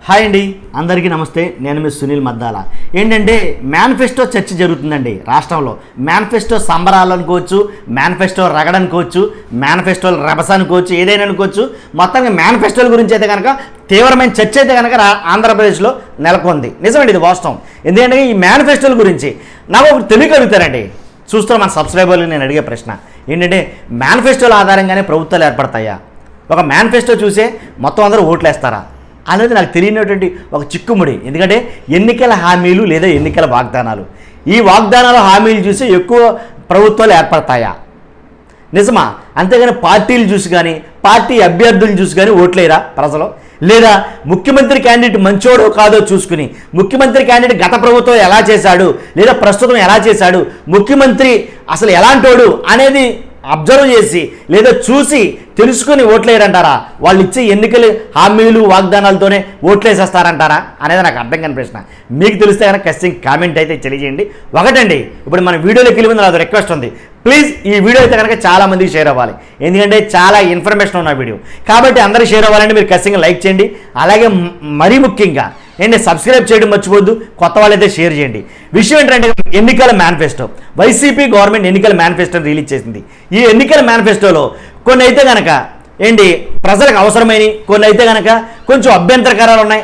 Hi అండి, అందరికీ నమస్తే. నేను మీ సునీల్ మద్దాల. ఏంటంటే మేనిఫెస్టో చర్చ జరుగుతుందండి రాష్ట్రంలో. మేనిఫెస్టో సంబరాలు అనుకోవచ్చు, మేనిఫెస్టో రగడనుకోవచ్చు, మేనిఫెస్టో రభస అనుకోవచ్చు, ఏదైనా అనుకోవచ్చు. మొత్తానికి మేనిఫెస్టోల గురించి అయితే కనుక తీవ్రమైన చర్చ అయితే కనుక ఆంధ్రప్రదేశ్లో నెలకొంది. నిజమండి, ఇది వాస్తవం. ఎందుకంటే ఈ మేనిఫెస్టోల గురించి నాకు ఒకటి తెలియక అడుగుతారండి. చూస్తున్న మన సబ్స్క్రైబర్లు నేను అడిగే ప్రశ్న ఏంటంటే, మేనిఫెస్టోల ఆధారంగానే ప్రభుత్వాలు ఏర్పడతాయా? ఒక మేనిఫెస్టో చూసే మొత్తం అందరూ ఓట్లేస్తారా అనేది నాకు తెలియనటువంటి ఒక చిక్కుముడి. ఎందుకంటే ఎన్నికల హామీలు లేదా ఎన్నికల వాగ్దానాలు, ఈ వాగ్దానాలు హామీలు చూసి ఎక్కువ ప్రభుత్వాలు ఏర్పడతాయా? నిజమా? అంతేగాని పార్టీలు చూసి కానీ పార్టీ అభ్యర్థులు చూసి కానీ ఓట్లేరా ప్రజలు? లేదా ముఖ్యమంత్రి క్యాండిడేట్ మంచోడో కాదో చూసుకుని, ముఖ్యమంత్రి క్యాండిడేట్ గత ప్రభుత్వం ఎలా చేశాడు లేదా ప్రస్తుతం ఎలా చేశాడు, ముఖ్యమంత్రి అసలు ఎలాంటోడు అనేది అబ్జర్వ్ చేసి లేదా చూసి తెలుసుకుని ఓట్లేయరంటారా? వాళ్ళు ఇచ్చే ఎన్నికల హామీలు వాగ్దానాలతోనే ఓట్లేసేస్తారంటారా అనేది నాకు అర్థం కాని ప్రశ్న. మీకు తెలిస్తే కనుక ఖచ్చితంగా కామెంట్ అయితే తెలియజేయండి. ఒకటండి, ఇప్పుడు మన వీడియోలోకి వెళ్ళి ముందు నాది రిక్వెస్ట్ ఉంది. ప్లీజ్ ఈ వీడియో అయితే కనుక చాలామందికి షేర్ అవ్వాలి. ఎందుకంటే చాలా ఇన్ఫర్మేషన్ ఉన్న వీడియో కాబట్టి అందరికీ షేర్ అవ్వాలంటే మీరు ఖచ్చితంగా లైక్ చేయండి. అలాగే మరీ ముఖ్యంగా ఏంటంటే సబ్స్క్రైబ్ చేయడం మర్చిపోద్దు. కొత్త వాళ్ళైతే షేర్ చేయండి. విషయం ఏంటంటే ఎన్నికల మేనిఫెస్టో, వైసీపీ గవర్నమెంట్ ఎన్నికల మేనిఫెస్టోని రిలీజ్ చేసింది. ఈ ఎన్నికల మేనిఫెస్టోలో కొన్ని అయితే కనుక ఏంటి ప్రజలకు అవసరమైన, కొన్ని అయితే కనుక కొంచెం అభ్యంతరకరాలు ఉన్నాయి.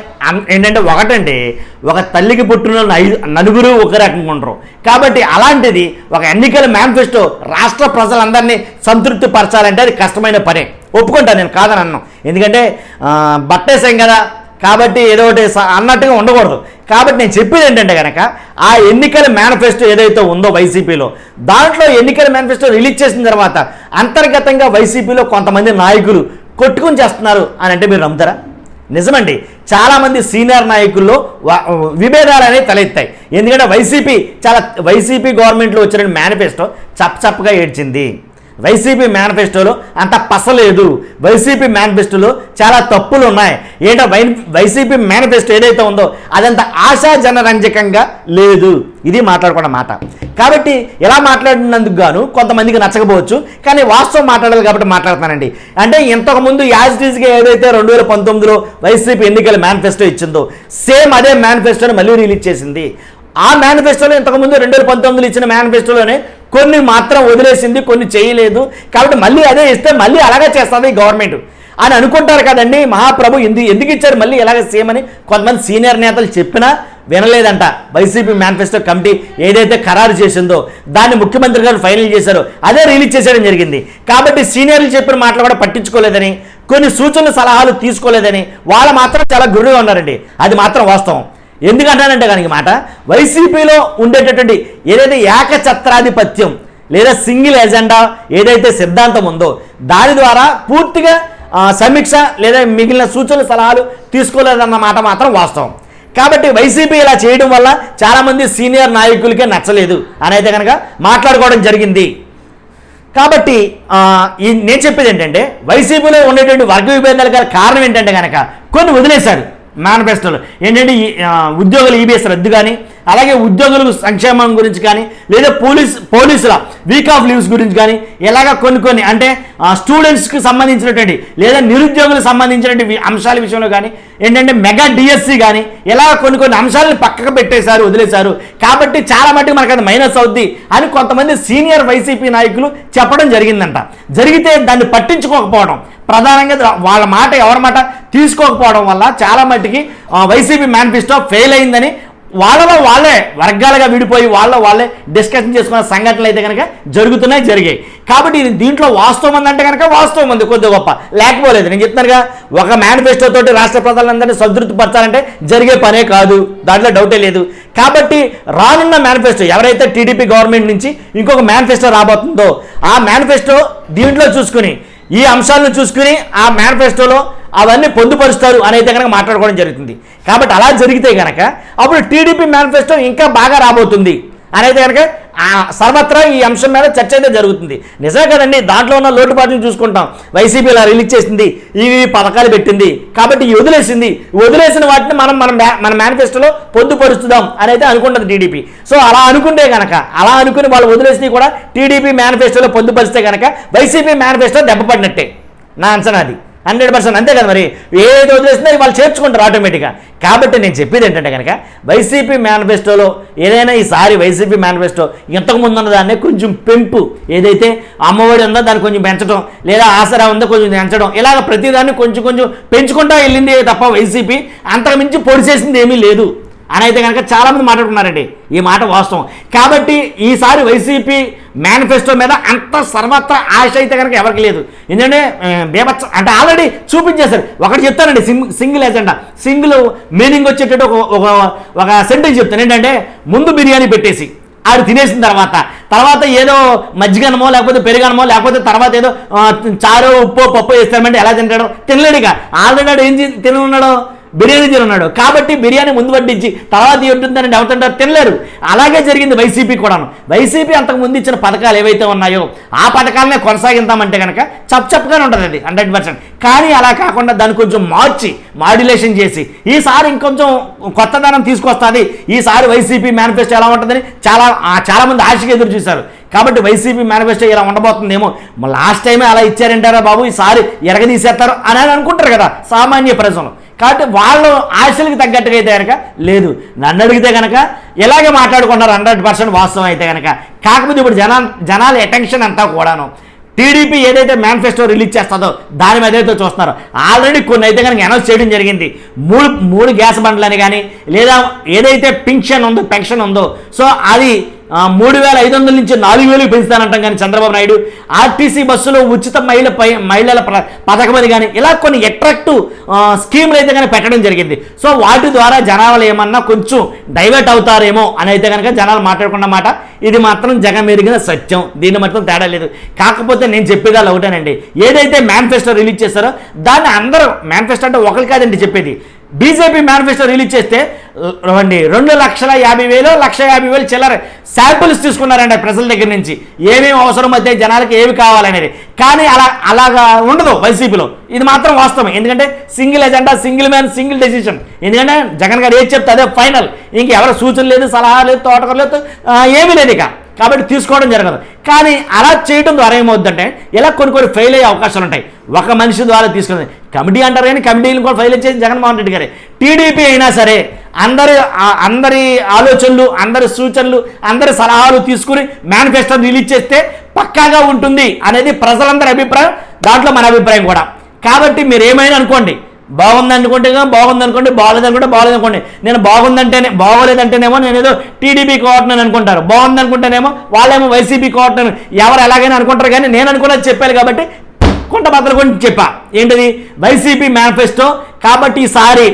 ఏంటంటే ఒకటండి, ఒక తల్లికి పుట్టిన నలుగురు ఒక రకంగా ఉండరు. కాబట్టి అలాంటిది ఒక ఎన్నికల మేనిఫెస్టో రాష్ట్ర ప్రజలందరినీ సంతృప్తి పరచాలంటే అది కష్టమైన పనే. ఒప్పుకుంటాను, నేను కాదని అన్నాను. ఎందుకంటే బట్టేసాం కదా కాబట్టి ఏదో ఒకటి అన్నట్టుగా ఉండకూడదు. కాబట్టి నేను చెప్పేది ఏంటంటే కనుక ఆ ఎన్నికల మేనిఫెస్టో ఏదైతే ఉందో వైసీపీలో, దాంట్లో ఎన్నికల మేనిఫెస్టో రిలీజ్ చేసిన తర్వాత అంతర్గతంగా వైసీపీలో కొంతమంది నాయకులు కొట్టుకుని చేస్తున్నారు అని అంటే మీరు నమ్ముతారా? నిజమండి, చాలామంది సీనియర్ నాయకుల్లో విభేదాలు అనేవి తలెత్తాయి. ఎందుకంటే వైసీపీ గవర్నమెంట్లో వచ్చిన మేనిఫెస్టో చప్పగా ఏడ్చింది. వైసీపీ మేనిఫెస్టోలో అంత పసలేదు. వైసీపీ మేనిఫెస్టోలో చాలా తప్పులు ఉన్నాయి. ఏంటో వైసీపీ మేనిఫెస్టో ఏదైతే ఉందో అదంత ఆశాజనరంజకంగా లేదు. ఇది మాట్లాడుకున్న మాట. కాబట్టి ఇలా మాట్లాడినందుకు గాను కొంతమందికి నచ్చకపోవచ్చు, కానీ వాస్తవం మాట్లాడాలి కాబట్టి మాట్లాడుతానండి. అంటే ఇంతకుముందు యాజిటీస్గా ఏదైతే 2019లో వైసీపీ ఎన్నికల మేనిఫెస్టో ఇచ్చిందో సేమ్ అదే మేనిఫెస్టోని మళ్ళీ రిలీజ్ చేసింది. ఆ మేనిఫెస్టోలో ఇంతకుముందు 2019లో ఇచ్చిన మేనిఫెస్టోలోనే కొన్ని మాత్రం వదిలేసింది, కొన్ని చేయలేదు. కాబట్టి మళ్ళీ అదే ఇస్తే మళ్ళీ అలాగే చేస్తుంది గవర్నమెంట్ అని అనుకుంటారు కదండి. మహాప్రభు ఎందుకు ఇచ్చారు మళ్ళీ ఇలాగే సేమ్ అని కొంతమంది సీనియర్ నేతలు చెప్పినా వినలేదంట. వైసీపీ మేనిఫెస్టో కమిటీ ఏదైతే ఖరారు చేసిందో దాన్ని ముఖ్యమంత్రి గారు ఫైనల్ చేశారో అదే రిలీజ్ చేసేయడం జరిగింది. కాబట్టి సీనియర్లు చెప్పిన మాటలు కూడా పట్టించుకోలేదని, కొన్ని సూచనలు సలహాలు తీసుకోలేదని వాళ్ళు మాత్రం చాలా గురువుగా ఉన్నారండి. అది మాత్రం వాస్తవం. ఎందుకంటానంటే కనుక మాట వైసీపీలో ఉండేటటువంటి ఏదైతే ఏకఛత్రాధిపత్యం లేదా సింగిల్ ఎజెండా ఏదైతే సిద్ధాంతం ఉందో దాని ద్వారా పూర్తిగా సమీక్ష లేదా మిగిలిన సూచనలు సలహాలు తీసుకోలేదన్న మాట మాత్రం వాస్తవం. కాబట్టి వైసీపీ ఇలా చేయడం వల్ల చాలామంది సీనియర్ నాయకులకే నచ్చలేదు అని అయితే కనుక మాట్లాడుకోవడం జరిగింది. కాబట్టి నేను చెప్పేది ఏంటంటే వైసీపీలో ఉండేటువంటి వర్గ విభేదాల గల కారణం ఏంటంటే కనుక కొన్ని వదిలేశారు మేనిఫెస్టోలో. ఏంటంటే ఉద్యోగుల ఈబీఎస్ రద్దు కానీ, అలాగే ఉద్యోగుల సంక్షేమం గురించి కానీ, లేదా పోలీసుల వీక్ ఆఫ్ లీవ్స్ గురించి కానీ, ఇలాగ కొన్ని అంటే స్టూడెంట్స్కి సంబంధించినటువంటి లేదా నిరుద్యోగులకు సంబంధించినటువంటి అంశాల విషయంలో కానీ, ఏంటంటే మెగా డిఎస్సి కానీ, ఇలా కొన్ని అంశాలను పక్కకు పెట్టేశారు, వదిలేశారు. కాబట్టి చాలా మట్టుకు మనకు అది మైనస్ అవుద్ది అని కొంతమంది సీనియర్ వైసీపీ నాయకులు చెప్పడం జరిగిందంట. జరిగితే దాన్ని పట్టించుకోకపోవడం, ప్రధానంగా వాళ్ళ మాట ఎవరి మాట తీసుకోకపోవడం వల్ల చాలా మట్టుకి వైసీపీ మేనిఫెస్టో ఫెయిల్ అయిందని వాళ్ళలో వాళ్ళే వర్గాలుగా విడిపోయి వాళ్ళే డిస్కషన్ చేసుకున్న సంఘటనలు అయితే కనుక జరిగాయి. కాబట్టి దీంట్లో వాస్తవం ఉందంటే కనుక వాస్తవం ఉంది, కొద్ది గొప్ప లేకపోలేదు. నేను చెప్తున్నానుగా, ఒక మేనిఫెస్టో తోటి రాష్ట్ర ప్రజలందరినీ సంతృప్తి పరచాలంటే జరిగే పనే కాదు, దాంట్లో డౌటే లేదు. కాబట్టి రానున్న మేనిఫెస్టో ఎవరైతే టీడీపీ గవర్నమెంట్ నుంచి ఇంకొక మేనిఫెస్టో రాబోతుందో ఆ మేనిఫెస్టో దీంట్లో చూసుకుని ఈ అంశాలను చూసుకుని ఆ మేనిఫెస్టోలో అవన్నీ పొందుపరుస్తారు అని అయితే కనుక మాట్లాడుకోవడం జరుగుతుంది. కాబట్టి అలా జరిగితే కనుక అప్పుడు టీడీపీ మేనిఫెస్టో ఇంకా బాగా రాబోతుంది అని అయితే కనుక సర్వత్రా ఈ అంశం మీద చర్చ అయితే జరుగుతుంది. నిజమే కదండి, దాంట్లో ఉన్న లోటుపాట్లను చూసుకుంటాం. వైసీపీ ఇలా రిలీజ్ చేసింది, ఇవి పథకాలు పెట్టింది, కాబట్టి వదిలేసిన వాటిని మన మేనిఫెస్టోలో పొందుపరుస్తున్నాం అని అయితే అనుకుంటుంది టీడీపీ. సో అలా అనుకుంటే కనుక, అలా అనుకుని వాళ్ళు వదిలేసి కూడా టీడీపీ మేనిఫెస్టోలో పొందుపరిస్తే కనుక వైసీపీ మేనిఫెస్టో దెబ్బపడినట్టే నా అంచనా అది. 100% అంతే కదా. మరి ఏదో వదిలేసినా వాళ్ళు చేర్చుకుంటారు ఆటోమేటిక్గా. కాబట్టి నేను చెప్పేది ఏంటంటే కనుక వైసీపీ మేనిఫెస్టోలో ఏదైనా ఈసారి వైసీపీ మేనిఫెస్టో ఇంతకుముందు ఉన్న దాన్ని కొంచెం పెంపు, ఏదైతే అమ్మఒడి ఉందో దాన్ని కొంచెం పెంచడం, లేదా ఆసరా ఉందో కొంచెం పెంచడం, ఇలాగ ప్రతిదాన్ని కొంచెం కొంచెం పెంచుకుంటూ వెళ్ళింది తప్ప వైసీపీ అంతకుమించి పొడి చేసింది ఏమీ లేదు అని అయితే కనుక చాలామంది మాట్లాడుకున్నారండి. ఈ మాట వాస్తవం. కాబట్టి ఈసారి వైసీపీ మేనిఫెస్టో మీద అంత సర్వత్రా ఆశ అయితే కనుక ఎవరికి లేదు. ఎందుకంటే బేబత్స అంటే ఆల్రెడీ చూపించేశారు. ఒకటి చెప్తానండి, సింగిల్ ఎజెండా, సింగిల్ మీనింగ్ వచ్చేటట్టు ఒక సెంటెన్స్ చెప్తాను. ఏంటంటే ముందు బిర్యానీ పెట్టేసి ఆడు తినేసిన తర్వాత ఏదో మజ్జిగనమో లేకపోతే పెరుగనమో లేకపోతే తర్వాత ఏదో చారో ఉప్పో పప్పు వేస్తామంటే ఎలా తింటాడో తినలేడుగా. ఆల్రెడీ ఆడు ఏం తిని ఉన్నాడో బిర్యానీ తినున్నాడు. కాబట్టి బిర్యానీ ముందు వడ్డించి తర్వాత ఉంటుందని ఎవరుంటారు, తినలేరు. అలాగే జరిగింది వైసీపీ కూడాను. వైసీపీ అంతకు ముందు ఇచ్చిన పథకాలు ఏవైతే ఉన్నాయో ఆ పథకాలనే కొనసాగిద్దామంటే కనుక చప్చప్గానే ఉంటుంది అది 100%. కానీ అలా కాకుండా దాన్ని కొంచెం మాడ్యులేషన్ చేసి ఈసారి ఇంకొంచెం కొత్తదనం తీసుకొస్తుంది. ఈసారి వైసీపీ మేనిఫెస్టో ఎలా ఉంటుందని చాలామంది ఆశగా ఎదురు చూశారు. కాబట్టి వైసీపీ మేనిఫెస్టో ఇలా ఉండబోతుందేమో, లాస్ట్ టైమే అలా ఇచ్చారంటారా బాబు, ఈసారి ఎరగదీసేస్తారు అని అనుకుంటారు కదా సామాన్య ప్రజలు. కాబట్టి వాళ్ళు ఆశలకు తగ్గట్టుగా అయితే కనుక లేదు. నన్ను అడిగితే కనుక ఇలాగే మాట్లాడుకున్నారు 100% వాస్తవం అయితే కనుక. కాకపోతే ఇప్పుడు జనాల అటెన్షన్ అంతా కూడాను టీడీపీ ఏదైతే మేనిఫెస్టో రిలీజ్ చేస్తుందో దాని మీద అయితే చూస్తున్నారు. ఆల్రెడీ కొన్ని అయితే కనుక అనౌన్స్ చేయడం జరిగింది. మూడు గ్యాస్ బండ్లని కానీ, లేదా ఏదైతే పెన్షన్ ఉందో సో అది 3,500 నుంచి 4,000 పెంచుతానంటాం. కానీ చంద్రబాబు నాయుడు ఆర్టీసీ బస్సులో ఉచిత మహిళల పథకం అని కానీ ఇలా కొన్ని అట్రాక్టివ్ స్కీములు అయితే కనుక పెట్టడం జరిగింది. సో వాటి ద్వారా జనాలు ఏమన్నా కొంచెం డైవర్ట్ అవుతారేమో అని అయితే కనుక జనాలు మాట్లాడుకున్న మాట ఇది మాత్రం జగమెరిగిన సత్యం. దీన్ని మాత్రం తేడా లేదు. కాకపోతే నేను చెప్పేదాళ్ళు ఒకటేనండి, ఏదైతే మేనిఫెస్టో రిలీజ్ చేస్తారో దాన్ని అందరూ, మేనిఫెస్టో అంటే ఒకరు కాదండి చెప్పేది, బీజేపీ మేనిఫెస్టో రిలీజ్ చేస్తే 2,50,000 1,50,000 చిల్లర శాంపుల్స్ తీసుకున్నారండి ప్రజల దగ్గర నుంచి, ఏమేమి అవసరం అయితే జనాలకి ఏమి కావాలనేది. కానీ అలాగా ఉండదు వైసీపీలో. ఇది మాత్రం వాస్తవం. ఎందుకంటే single agenda, single man, single decision. ఎందుకంటే జగన్ గారు ఏది చెప్తే అదే ఫైనల్. ఇంకెవరు సూచన లేదు, సలహా లేదు, తోటకూర లేదు, ఏమీ లేదు ఇక. కాబట్టి తీసుకోవడం జరగదు. కానీ అలా చేయడం ద్వారా ఏమవుతుందంటే ఇలా కొన్ని ఫెయిల్ అయ్యే అవకాశాలు ఉంటాయి. ఒక మనిషి ద్వారా తీసుకుంది కమిటీ అంటారు, కానీ కమిటీలు కూడా ఫెయిల్ చేసి జగన్మోహన్ రెడ్డి గారే. టీడీపీ అయినా సరే అందరి ఆలోచనలు, అందరి సూచనలు, అందరి సలహాలు తీసుకుని మేనిఫెస్టో రిలీజ్ చేస్తే పక్కాగా ఉంటుంది అనేది ప్రజలందరి అభిప్రాయం, దాంట్లో మన అభిప్రాయం కూడా. కాబట్టి మీరు ఏమైనా అనుకోండి, బాగుందనుకోండి, బాగోలేదనుకోండి. నేను బాగోలేదంటేనేమో నేను ఏదో టీడీపీ కోఆర్డినేటర్ అనుకుంటారు, బాగుందనుకుంటేనేమో వాళ్ళేమో వైసీపీ కోఆర్డినేటర్, ఎవరు ఎలాగైనా అనుకుంటారు. కానీ నేను అనుకున్నది చెప్పాను కాబట్టి కొంత గురించి చెప్పా. ఏంటిది వైసీపీ మేనిఫెస్టో. కాబట్టి ఈసారి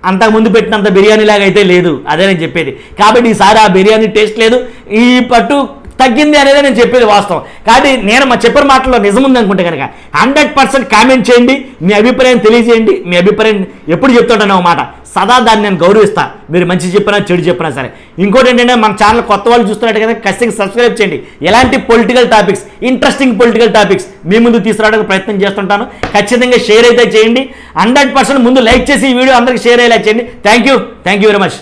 అంతకుముందు పెట్టినంత బిర్యానీ లాగా అయితే లేదు, అదే నేను చెప్పేది. కాబట్టి ఈసారి ఆ బిర్యానీ టేస్ట్ లేదు, ఈ పట్టు తగ్గింది అనేది నేను చెప్పేది వాస్తవం. కాబట్టి నేను చెప్పిన మాటలో నిజం ఉంది అనుకుంటే కనుక 100% కామెంట్ చేయండి, మీ అభిప్రాయం తెలియజేయండి. మీ అభిప్రాయం ఎప్పుడు చెప్తుంటాను ఒక మాట, సదా దాన్ని నేను గౌరవిస్తాను. మీరు మంచి చెప్పినా చెడు చెప్పినా సరే. ఇంకోటి ఏంటంటే మన ఛానల్ కొత్త వాళ్ళు చూస్తున్నట్టు కనుక ఖచ్చితంగా సబ్స్క్రైబ్ చేయండి. ఎలాంటి political topics, interesting political topics మీ ముందు తీసుకురావడానికి ప్రయత్నం చేస్తుంటాను. ఖచ్చితంగా షేర్ అయితే చేయండి. 100% ముందు లైక్ చేసి ఈ వీడియో అందరికీ షేర్ అయ్యేలా చేయండి. Thank you very much.